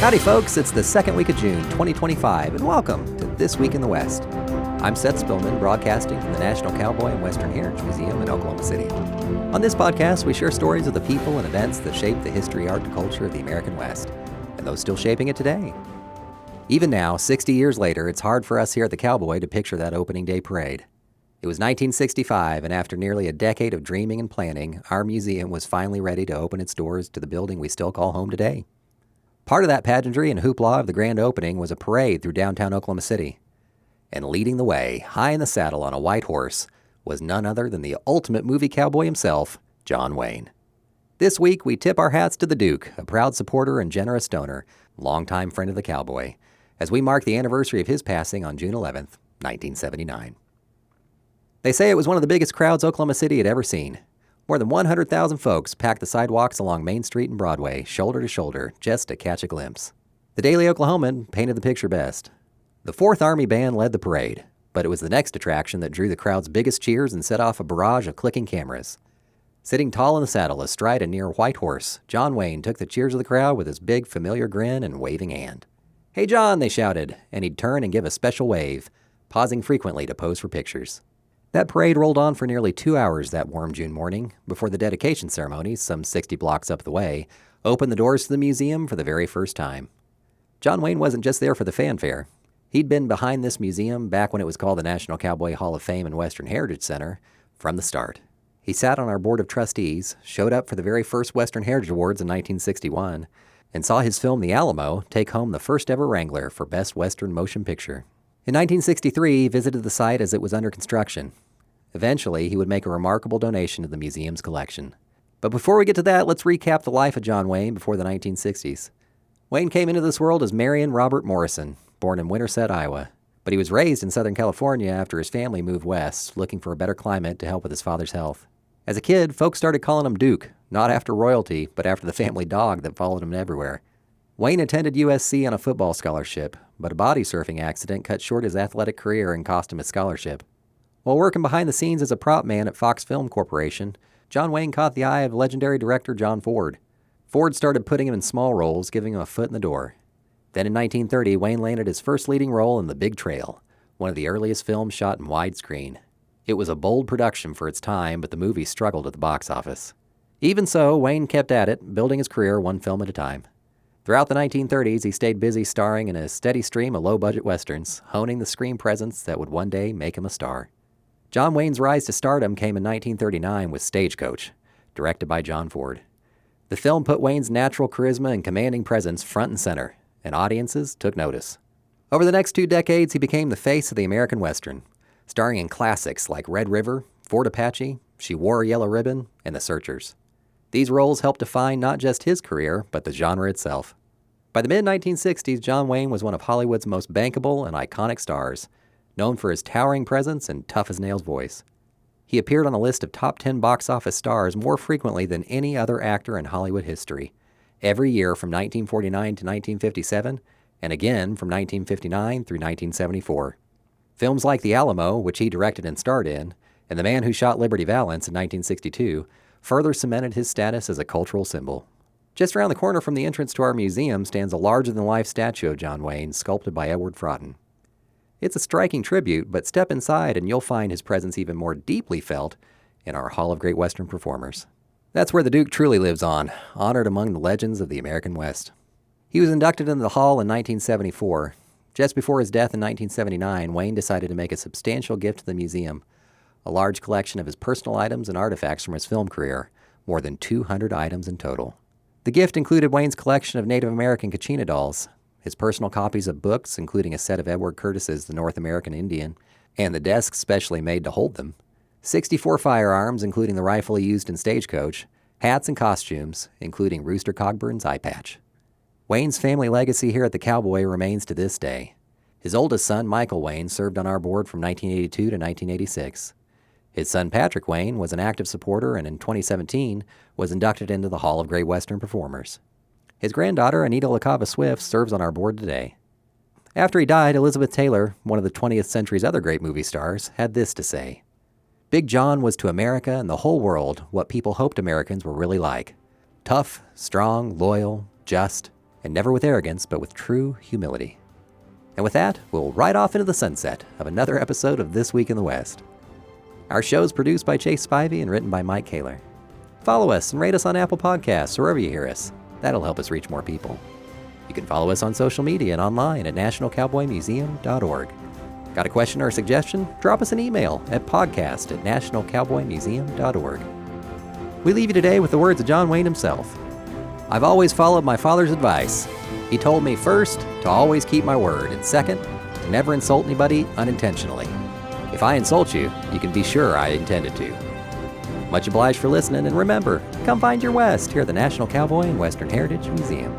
Howdy folks, it's the second week of June 2025 and welcome to This Week in the West. I'm Seth Spillman, broadcasting from the National Cowboy and Western Heritage Museum in Oklahoma City. On this podcast, we share stories of the people and events that shape the history, art, and culture of the American West, and those still shaping it today. Even now, 60 years later, it's hard for us here at the Cowboy to picture that opening day parade. It was 1965, and after nearly a decade of dreaming and planning, our museum was finally ready to open its doors to the building we still call home today. Part of that pageantry and hoopla of the grand opening was a parade through downtown Oklahoma City. And leading the way, high in the saddle on a white horse, was none other than the ultimate movie cowboy himself, John Wayne. This week, we tip our hats to the Duke, a proud supporter and generous donor, longtime friend of the Cowboy, as we mark the anniversary of his passing on June 11th, 1979. They say it was one of the biggest crowds Oklahoma City had ever seen. More than 100,000 folks packed the sidewalks along Main Street and Broadway, shoulder to shoulder, just to catch a glimpse. The Daily Oklahoman painted the picture best. The 4th Army Band led the parade, but it was the next attraction that drew the crowd's biggest cheers and set off a barrage of clicking cameras. Sitting tall in the saddle astride a near white horse, John Wayne took the cheers of the crowd with his big, familiar grin and waving hand. "Hey, John," they shouted, and he'd turn and give a special wave, pausing frequently to pose for pictures. That parade rolled on for nearly 2 hours that warm June morning before the dedication ceremony, some 60 blocks up the way, opened the doors to the museum for the very first time. John Wayne wasn't just there for the fanfare. He'd been behind this museum back when it was called the National Cowboy Hall of Fame and Western Heritage Center from the start. He sat on our board of trustees, showed up for the very first Western Heritage Awards in 1961, and saw his film The Alamo take home the first ever Wrangler for Best Western Motion Picture. In 1963, he visited the site as it was under construction. Eventually, he would make a remarkable donation to the museum's collection. But before we get to that, let's recap the life of John Wayne before the 1960s. Wayne came into this world as Marion Robert Morrison, born in Winterset, Iowa. But he was raised in Southern California after his family moved west, looking for a better climate to help with his father's health. As a kid, folks started calling him Duke, not after royalty, but after the family dog that followed him everywhere. Wayne attended USC on a football scholarship, but a body surfing accident cut short his athletic career and cost him his scholarship. While working behind the scenes as a prop man at Fox Film Corporation, John Wayne caught the eye of legendary director John Ford. Ford started putting him in small roles, giving him a foot in the door. Then in 1930, Wayne landed his first leading role in The Big Trail, one of the earliest films shot in widescreen. It was a bold production for its time, but the movie struggled at the box office. Even so, Wayne kept at it, building his career one film at a time. Throughout the 1930s, he stayed busy starring in a steady stream of low-budget westerns, honing the screen presence that would one day make him a star. John Wayne's rise to stardom came in 1939 with Stagecoach, directed by John Ford. The film put Wayne's natural charisma and commanding presence front and center, and audiences took notice. Over the next 2 decades, he became the face of the American Western, starring in classics like Red River, Fort Apache, She Wore a Yellow Ribbon, and The Searchers. These roles helped define not just his career, but the genre itself. By the mid-1960s, John Wayne was one of Hollywood's most bankable and iconic stars, known for his towering presence and tough-as-nails voice. He appeared on a list of top 10 box office stars more frequently than any other actor in Hollywood history, every year from 1949 to 1957, and again from 1959 through 1974. Films like The Alamo, which he directed and starred in, and The Man Who Shot Liberty Valance in 1962, further cemented his status as a cultural symbol. Just around the corner from the entrance to our museum stands a larger-than-life statue of John Wayne, sculpted by Edward Froughton. It's a striking tribute, but step inside and you'll find his presence even more deeply felt in our Hall of Great Western Performers. That's where the Duke truly lives on, honored among the legends of the American West. He was inducted into the Hall in 1974. Just before his death in 1979, Wayne decided to make a substantial gift to the museum, a large collection of his personal items and artifacts from his film career, more than 200 items in total. The gift included Wayne's collection of Native American Kachina dolls, his personal copies of books, including a set of Edward Curtis's The North American Indian, and the desk specially made to hold them, 64 firearms, including the rifle he used in Stagecoach, hats and costumes, including Rooster Cogburn's eye patch. Wayne's family legacy here at the Cowboy remains to this day. His oldest son, Michael Wayne, served on our board from 1982 to 1986. His son, Patrick Wayne, was an active supporter and in 2017 was inducted into the Hall of Great Western Performers. His granddaughter, Anita LaCava Swift, serves on our board today. After he died, Elizabeth Taylor, one of the 20th century's other great movie stars, had this to say: "Big John was to America and the whole world what people hoped Americans were really like. Tough, strong, loyal, just, and never with arrogance, but with true humility. And with that, we'll ride off into the sunset of another episode of This Week in the West. Our show is produced by Chase Spivey and written by Mike Koehler. Follow us and rate us on Apple Podcasts or wherever you hear us. That'll help us reach more people. You can follow us on social media and online at nationalcowboymuseum.org. Got a question or a suggestion? Drop us an email at podcast@nationalcowboymuseum.org. We leave you today with the words of John Wayne himself. I've always followed my father's advice. He told me first, to always keep my word, and second, to never insult anybody unintentionally. If I insult you, you can be sure I intended to. Much obliged for listening, and remember, come find your West here at the National Cowboy and Western Heritage Museum.